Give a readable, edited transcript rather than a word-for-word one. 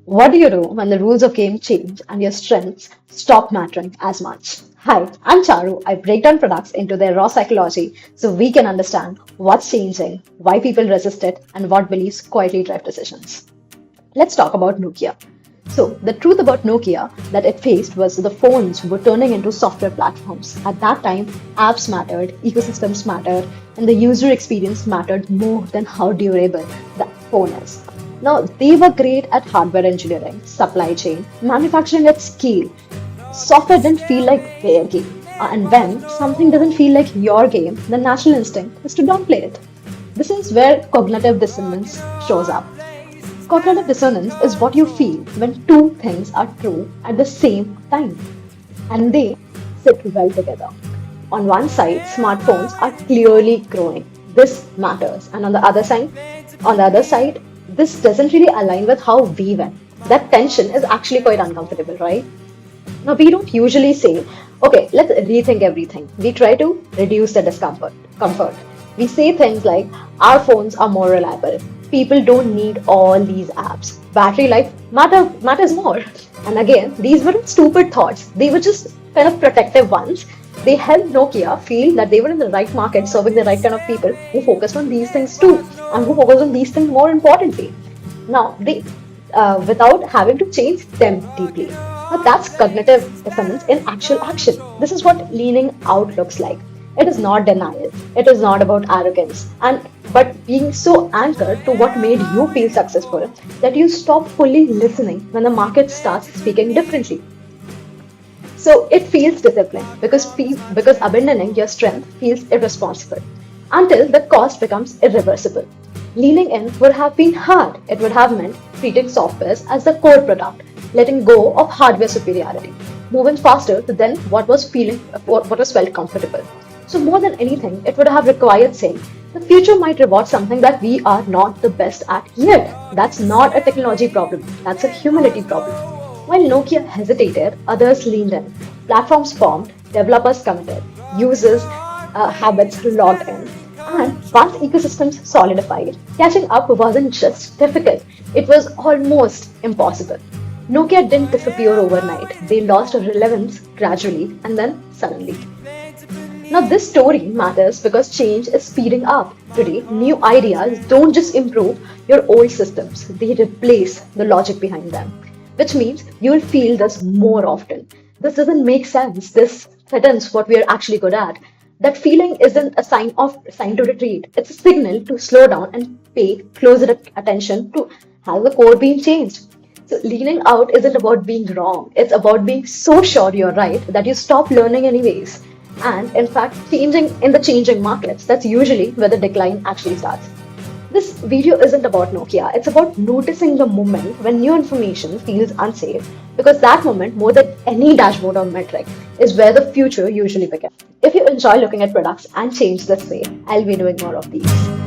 What do you do when the rules of game change and your strengths stop mattering as much? Hi, I'm Charu. I break down products into their raw psychology so we can understand what's changing, why people resist it, and what beliefs quietly drive decisions. Let's talk about Nokia. So, the truth about Nokia that it faced was the phones were turning into software platforms. At that time, apps mattered, ecosystems mattered, and the user experience mattered more than how durable the phone is. Now, they were great at hardware engineering, supply chain, manufacturing at scale. Software didn't feel like their game. And when something doesn't feel like your game, the natural instinct is to downplay it. This is where cognitive dissonance shows up. Cognitive dissonance is what you feel when two things are true at the same time and they sit well together. On one side, smartphones are clearly growing. This matters. And on the other side, this doesn't really align with how we went. That tension is actually quite uncomfortable, right? Now, we don't usually say, okay, let's rethink everything. We try to reduce the discomfort. Comfort. We say things like, our phones are more reliable. People don't need all these apps. Battery life matters more. And again, these weren't stupid thoughts. They were just kind of protective ones. They helped Nokia feel that they were in the right market, serving the right kind of people who focused on these things too, and who focused on these things more importantly. Now, without having to change them deeply. Now, that's cognitive dissonance in actual action. This is what leaning out looks like. It is not denial. It is not about arrogance, and but being so anchored to what made you feel successful that you stop fully listening when the market starts speaking differently. So it feels disciplined because abandoning your strength feels irresponsible until the cost becomes irreversible. Leaning in would have been hard. It would have meant treating softwares as the core product, letting go of hardware superiority, moving faster to then what was felt comfortable. So more than anything, it would have required saying the future might reward something that we are not the best at yet. That's not a technology problem. That's a humility problem. While Nokia hesitated, others leaned in. Platforms formed, developers committed, users' habits logged in. And once ecosystems solidified, catching up wasn't just difficult, it was almost impossible. Nokia didn't disappear overnight. They lost relevance gradually and then suddenly. Now, this story matters because change is speeding up. Today, new ideas don't just improve your old systems, they replace the logic behind them, which means you will feel this more often. This doesn't make sense. This threatens what we are actually good at. That feeling isn't a sign to retreat. It's a signal to slow down and pay closer attention to how the core being changed. So leaning out isn't about being wrong. It's about being so sure you're right that you stop learning anyways. And in fact, changing in the changing markets, that's usually where the decline actually starts. This video isn't about Nokia, it's about noticing the moment when new information feels unsafe because that moment, more than any dashboard or metric, is where the future usually begins. If you enjoy looking at products and change this way, I'll be doing more of these.